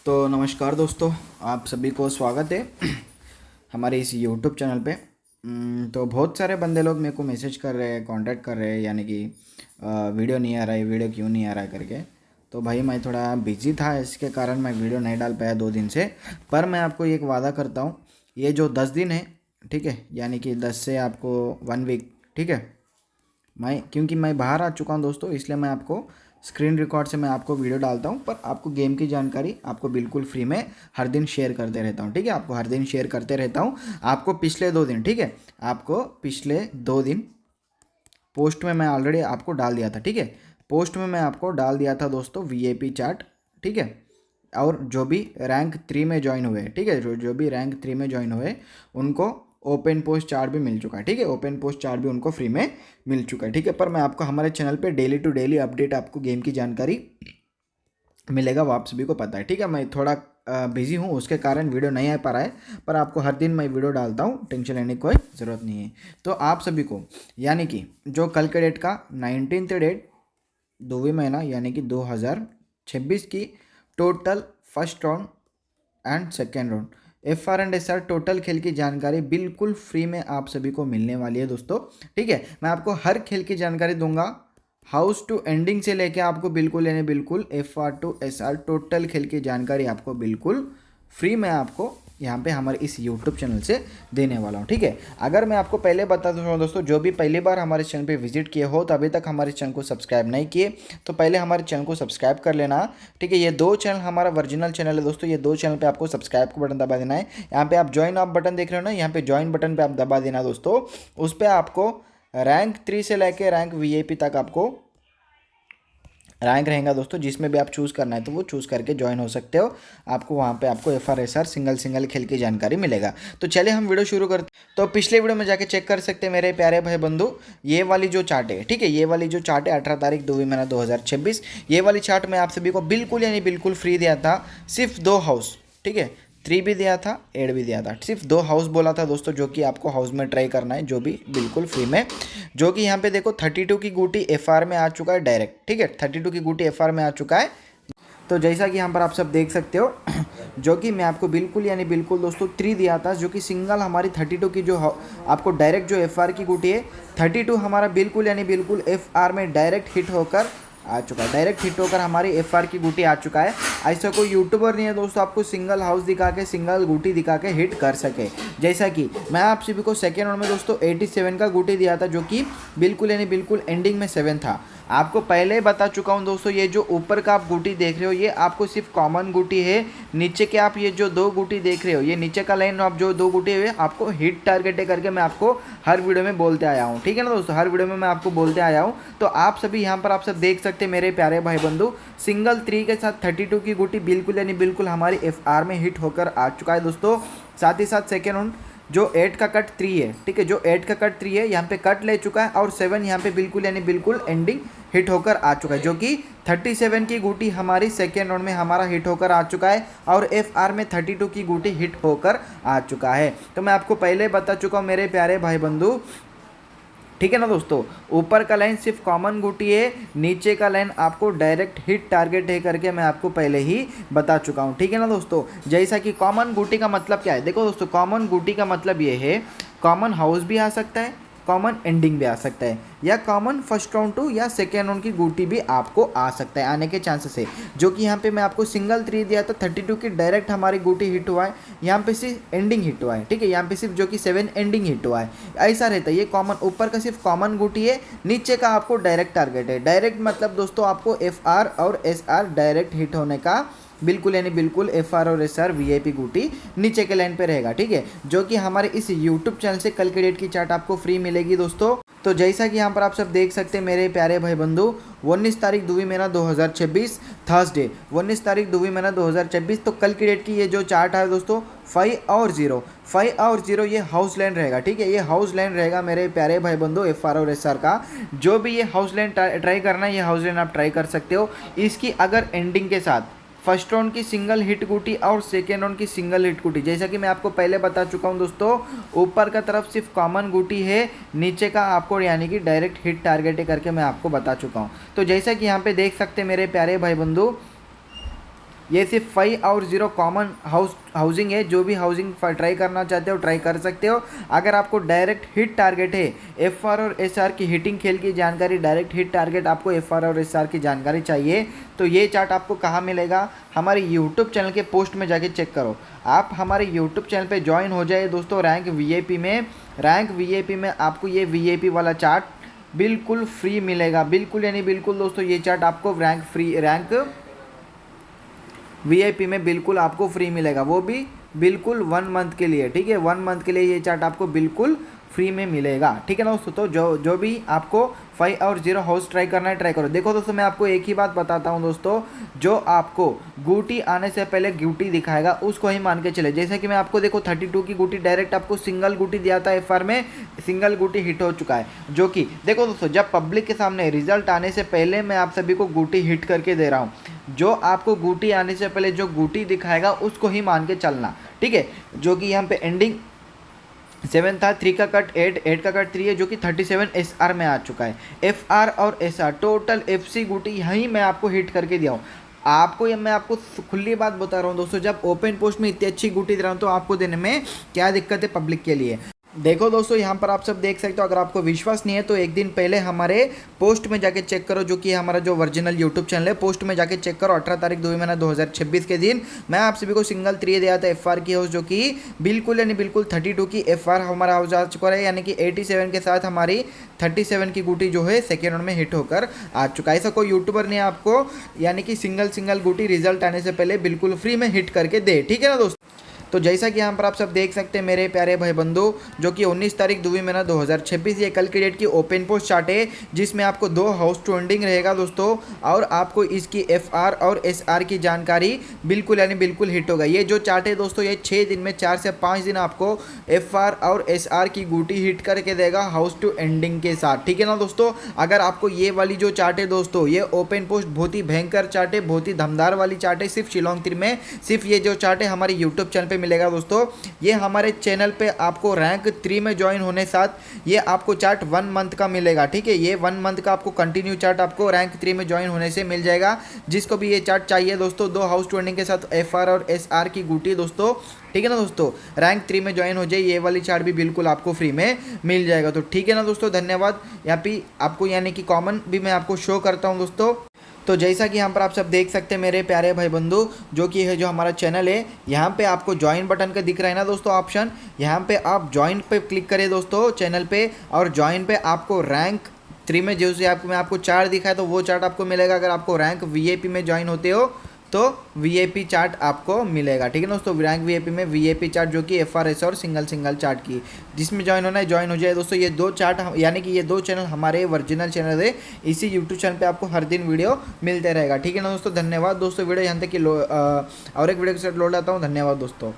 तो नमस्कार दोस्तों, आप सभी को स्वागत है हमारे इस यूट्यूब चैनल पे। तो बहुत सारे बंदे लोग मेरे को मैसेज कर रहे हैं, कांटेक्ट कर रहे हैं, यानी कि वीडियो नहीं आ रहा है, वीडियो क्यों नहीं आ रहा है करके। तो भाई मैं थोड़ा बिजी था, इसके कारण मैं वीडियो नहीं डाल पाया 2 दिन से। पर मैं आपको एक वादा करता हूँ, ये जो 10 दिन है, ठीक है, यानी कि 10 से आपको 1 वीक, ठीक है। क्योंकि मैं बाहर आ चुका हूँ दोस्तों, इसलिए मैं आपको स्क्रीन रिकॉर्ड से मैं आपको वीडियो डालता हूँ, पर आपको गेम की जानकारी आपको बिल्कुल फ्री में हर दिन शेयर करते रहता हूँ, ठीक है। आपको हर दिन शेयर करते रहता हूँ। आपको पिछले 2 दिन, ठीक है, आपको पिछले 2 दिन पोस्ट में मैं ऑलरेडी आपको डाल दिया था, ठीक है। पोस्ट में मैं आपको डाल दिया था दोस्तों वीआईपी चार्ट, ठीक है। और जो भी रैंक 3 में ज्वाइन हुए, ठीक है, जो भी रैंक 3 में ज्वाइन हुए उनको ओपन पोस्ट चार्ट भी मिल चुका है, ठीक है। ओपन पोस्ट चार्ट भी उनको फ्री में मिल चुका है, ठीक है। पर मैं आपको हमारे चैनल पे डेली टू डेली अपडेट आपको गेम की जानकारी मिलेगा, वो आप सभी को पता है, ठीक है। मैं थोड़ा बिजी हूँ, उसके कारण वीडियो नहीं आ पा रहा है, पर आपको हर दिन मैं वीडियो डालता हूँ, टेंशन लेने की कोई ज़रूरत नहीं है। तो आप सभी को, यानी कि जो कल के डेट का 19th डेट 2वीं महीना यानी कि 2026 की total first round and second round FR and SR total खेल की जानकारी बिल्कुल फ्री में आप सभी को मिलने वाली है दोस्तों, ठीक है। मैं आपको हर खेल की जानकारी दूंगा, हाउस टू एंडिंग से लेके आपको बिल्कुल यानी बिल्कुल FR टू SR टोटल खेल की जानकारी आपको बिल्कुल फ्री में आपको यहाँ पे हमारे इस यूट्यूब चैनल से देने वाला हूँ, ठीक है। अगर मैं आपको पहले बता दूँ दोस्तों, जो भी पहली बार हमारे चैनल पे विजिट किए हो तो अभी तक हमारे चैनल को सब्सक्राइब नहीं किए तो पहले हमारे चैनल को सब्सक्राइब कर लेना, ठीक है। ये 2 चैनल हमारा ओरिजिनल चैनल है दोस्तों, ये 2 चैनल पे आपको सब्सक्राइब का बटन दबा देना है। यहाँ पे आप ज्वाइन आप बटन देख रहे हो ना, यहाँ पे ज्वाइन बटन पे आप दबा देना दोस्तों। उस पर आपको रैंक 3 से लेके रैंक VIP तक आपको रैंक रहेगा दोस्तों, जिसमें भी आप चूज़ करना है तो वो चूज़ करके ज्वाइन हो सकते हो। आपको वहाँ पे आपको FR SR सिंगल खेल की जानकारी मिलेगा। तो चलिए हम वीडियो शुरू करते हैं। तो पिछले वीडियो में जाके चेक कर सकते हैं मेरे प्यारे भाई बंधु, ये वाली जो चार्ट है, ठीक है, ये वाली जो चार्ट है 18 तारीख 2वीं महीना 2026, ये वाली चार्ट मैं आप सभी को बिल्कुल यानी बिल्कुल फ्री दिया था। सिर्फ 2 हाउस, ठीक है, 3 भी दिया था, 8 भी दिया था, सिर्फ 2 हाउस बोला था दोस्तों, जो कि आपको हाउस में ट्राई करना है, जो भी बिल्कुल फ्री में। जो कि यहाँ पे देखो 32 की गुटी FR में आ चुका है डायरेक्ट, ठीक है, 32 की गुटी FR में आ चुका है। तो जैसा कि यहाँ पर आप सब देख सकते हो जो कि मैं आपको बिल्कुल यानी बिल्कुल दोस्तों 3 दिया था, जो कि सिंगल हमारी 32 की जो आपको डायरेक्ट जो FR की गुटी है 32 हमारा बिल्कुल यानी बिल्कुल FR में डायरेक्ट हिट होकर आ चुका है, डायरेक्ट हिट होकर हमारी FR की गुटी आ चुका है। ऐसा कोई यूट्यूबर नहीं है दोस्तों आपको सिंगल हाउस दिखा के सिंगल गुटी दिखा के हिट कर सके। जैसा कि मैं आप सभी को सेकेंड राउंड में दोस्तों 87 का गुटी दिया था, जो कि बिल्कुल यानी बिल्कुल एंडिंग में 7 था। आपको पहले ही बता चुका हूं दोस्तों, ये जो ऊपर का आप गुटी देख रहे हो ये आपको सिर्फ कॉमन गुटी है। नीचे के आप ये जो 2 गुटी देख रहे हो, ये नीचे का लाइन आप जो 2 गुटी है आपको हिट टारगेट करके मैं आपको हर वीडियो में बोलते आया हूँ, ठीक है ना दोस्तों, हर वीडियो में मैं आपको बोलते आया हूँ। तो आप सभी यहाँ पर आप सब देख सकते हैं मेरे प्यारे भाई बंधु, सिंगल 3 के साथ 32 की गुटी बिल्कुल यानी बिल्कुल हमारी FR में हिट होकर आ चुका है दोस्तों। साथ ही साथ सेकेंड राउंड जो 8 का कट 3 है, ठीक है, जो 8 का कट 3 है यहाँ पे कट ले चुका है, और 7 यहाँ पे बिल्कुल यानी बिल्कुल एंडिंग हिट होकर आ चुका है, जो कि 37 की गुटी हमारी सेकेंड राउंड में हमारा हिट होकर आ चुका है, और FR में 32 की गुटी हिट होकर आ चुका है। तो मैं आपको पहले बता चुका हूँ मेरे प्यारे भाई बंधु, ठीक है ना दोस्तों, ऊपर का लाइन सिर्फ कॉमन गुटी है, नीचे का लाइन आपको डायरेक्ट हिट टारगेट है करके मैं आपको पहले ही बता चुका हूं, ठीक है ना दोस्तों। जैसा कि कॉमन गुटी का मतलब क्या है, देखो दोस्तों, कॉमन गुटी का मतलब ये है कॉमन हाउस भी आ सकता है, कॉमन एंडिंग भी आ सकता है, या कॉमन फर्स्ट राउंड 2 या सेकेंड राउंड की गुटी भी आपको आ सकता है, आने के चांसेस है। जो कि यहाँ पे मैं आपको सिंगल 3 दिया था, 32 की डायरेक्ट हमारी गुटी हिट हुआ है, यहाँ पे सिर्फ एंडिंग हिट हुआ है, ठीक है, यहाँ पे सिर्फ जो कि 7 एंडिंग हिट हुआ है। ऐसा रहता है, ये कॉमन ऊपर का सिर्फ कॉमन गुटी है, नीचे का आपको डायरेक्ट टारगेट है। डायरेक्ट मतलब दोस्तों आपको FR और SR डायरेक्ट हिट होने का बिल्कुल यानी बिल्कुल FR और SR VIP गुटी नीचे के लाइन पे रहेगा, ठीक है। जो कि हमारे इस YouTube चैनल से कल के डेट की चार्ट आपको फ्री मिलेगी दोस्तों। तो जैसा कि यहाँ पर आप सब देख सकते हैं मेरे प्यारे भाई बंधु, 19 तारीख 2वीं महीना 2026 थर्सडे, 19 तारीख 2वीं महीना 2026, तो कल की डेट की ये जो चार्ट है दोस्तों 5 और 0 ये हाउस लाइन रहेगा, ठीक है, ये हाउस लाइन रहेगा मेरे प्यारे भाई बंधु FR और SR का। जो भी ये हाउस लाइन ट्राई करना है, ये हाउस लाइन आप ट्राई कर सकते हो। इसकी अगर एंडिंग के साथ फर्स्ट राउंड की सिंगल हिट गुटी और सेकेंड राउंड की सिंगल हिट गुटी, जैसा कि मैं आपको पहले बता चुका हूं दोस्तों, ऊपर का तरफ सिर्फ कॉमन गुटी है, नीचे का आपको यानी कि डायरेक्ट हिट टारगेट करके मैं आपको बता चुका हूं। तो जैसा कि यहाँ पे देख सकते हैं मेरे प्यारे भाई बंधु, ये सिर्फ 5 और 0 कॉमन हाउसिंग है। जो भी हाउसिंग ट्राई करना चाहते हो ट्राई कर सकते हो। अगर आपको डायरेक्ट हिट टारगेट है, एफआर और एसआर की हिटिंग खेल की जानकारी, डायरेक्ट हिट टारगेट आपको एफआर और एसआर की जानकारी चाहिए तो ये चार्ट आपको कहाँ मिलेगा? हमारे यूट्यूब चैनल के पोस्ट में जाके चेक करो। आप हमारे यूट्यूब चैनल पे ज्वाइन हो जाए दोस्तों। रैंक वीआईपी में आपको ये वीआईपी वाला चार्ट बिल्कुल फ्री मिलेगा, बिल्कुल यानी बिल्कुल दोस्तों। ये चार्ट आपको रैंक वीआईपी में बिल्कुल आपको फ्री मिलेगा, वो भी बिल्कुल 1 मंथ के लिए, ठीक है। 1 मंथ के लिए ये चार्ट आपको बिल्कुल फ्री में मिलेगा, ठीक है ना दोस्तों। तो जो भी आपको 5 और 0 हाउस ट्राई करना है ट्राई करो। देखो दोस्तों, मैं आपको एक ही बात बताता हूँ दोस्तों, जो आपको गुटी आने से पहले गुटी दिखाएगा उसको ही मान के चले। जैसे कि मैं आपको देखो 32 की गुटी डायरेक्ट आपको सिंगल गुटी दिया था, एफआर में सिंगल गुटी हिट हो चुका है। जो कि देखो दोस्तों, जब पब्लिक के सामने रिजल्ट आने से पहले मैं आप सभी को गुटी हिट करके दे रहा हूँ। जो आपको गुटी आने से पहले जो गुटी दिखाएगा उसको ही मान के चलना, ठीक है। जो कि यहाँ पे एंडिंग 7 था, 3 का कट 8 का कट 3 है, जो कि 37 एसआर में आ चुका है। एफआर और एसआर टोटल एफसी गुटी यहीं मैं आपको हिट करके दिया हूँ। आपको ये मैं आपको खुली बात बता रहा हूँ दोस्तों, जब ओपन पोस्ट में इतनी अच्छी गुटी दे रहा हूँ तो आपको देने में क्या दिक्कत है पब्लिक के लिए। देखो दोस्तों, यहाँ पर आप सब देख सकते हो। अगर आपको विश्वास नहीं है तो एक दिन पहले हमारे पोस्ट में जाके चेक करो, जो कि हमारा जो ओरिजिनल यूट्यूब चैनल है, पोस्ट में जाके चेक करो। 18 तारीख 2 महीना 2026 के दिन मैं आप सभी को सिंगल 3 दिया था एफआर की हाउस, जो कि बिल्कुल यानी बिल्कुल 32 की एफआर हमारा हाउस आ चुका है, यानी कि 87 के साथ हमारी 37 की गुटी जो है सेकेंड राउंड में हिट होकर आ चुका है। ऐसा कोई यूट्यूबर ने आपको यानी कि सिंगल गुटी रिजल्ट आने से पहले बिल्कुल फ्री में हिट करके दे, ठीक है ना दोस्तों। तो जैसा कि यहाँ पर आप सब देख सकते हैं मेरे प्यारे भाई बंधु, जो कि 19 तारीख 2 महीना 2026 ये कल की डेट की ओपन पोस्ट चार्ट है, जिसमें आपको 2 हाउस टू एंडिंग रहेगा दोस्तों, और आपको इसकी एफआर और एसआर की जानकारी बिल्कुल यानी बिल्कुल हिट होगा। ये जो चार्ट है दोस्तों, ये 6 दिन में 4 से 5 दिन आपको एफआर और एसआर की गुटी हिट करके देगा हाउस टू एंडिंग के साथ, ठीक है ना दोस्तों। अगर आपको ये वाली जो चार्ट है दोस्तों, ये ओपन पोस्ट बहुत ही भयंकर चार्ट है, बहुत ही धमदार वाली चार्ट है। सिर्फ शिलोंग 3 में सिर्फ ये जो चार्ट है हमारे यूट्यूब चैनल पर मिलेगा दोस्तों। ये हमारे चैनल पे आपको रैंक 3 में ज्वाइन होने साथ ये आपको चार्ट 1 मंथ का मिलेगा, ठीक है। ये 1 मंथ का आपको कंटिन्यू चार्ट आपको रैंक 3 में ज्वाइन होने से मिल जाएगा। जिसको भी ये चार्ट चाहिए दोस्तों, 2 हाउस टू एंडिंग के साथ एफआर और एसआर की गुटी दोस्तों, ठीक है ना दोस्तों, रैंक 3 में ज्वाइन हो जाए, ये वाली चार्ट भी बिल्कुल आपको फ्री में मिल जाएगा। तो ठीक है ना दोस्तों, धन्यवाद। यहाँ पे आपको यानी कि कॉमन भी मैं आपको शो करता हूँ दोस्तों। तो जैसा कि यहाँ पर आप सब देख सकते हैं मेरे प्यारे भाई बंधु, जो कि है जो हमारा चैनल है, यहाँ पे आपको ज्वाइन बटन का दिख रहा है ना दोस्तों ऑप्शन, यहाँ पे आप ज्वाइन पे क्लिक करें दोस्तों चैनल पे, और ज्वाइन पे आपको रैंक 3 में जैसे आपको मैं आपको चार्ट दिखाया तो वो चार्ट आपको मिलेगा। अगर आपको रैंक वीआईपी में ज्वाइन होते हो तो वीआईपी चार्ट आपको मिलेगा, ठीक है ना दोस्तों। रैंक वीआईपी में वीआईपी चार्ट जो कि एफआरएस और सिंगल चार्ट की, जिसमें ज्वाइन होना है ज्वाइन हो जाए दोस्तों। ये 2 चार्ट यानी कि ये 2 चैनल हमारे ओरिजिनल चैनल है, इसी यूट्यूब चैनल पे आपको हर दिन वीडियो मिलते रहेगा, ठीक है ना दोस्तों। धन्यवाद दोस्तों, वीडियो यहाँ तक कि और एक वीडियो के साथ लौट आता हूँ। धन्यवाद दोस्तों।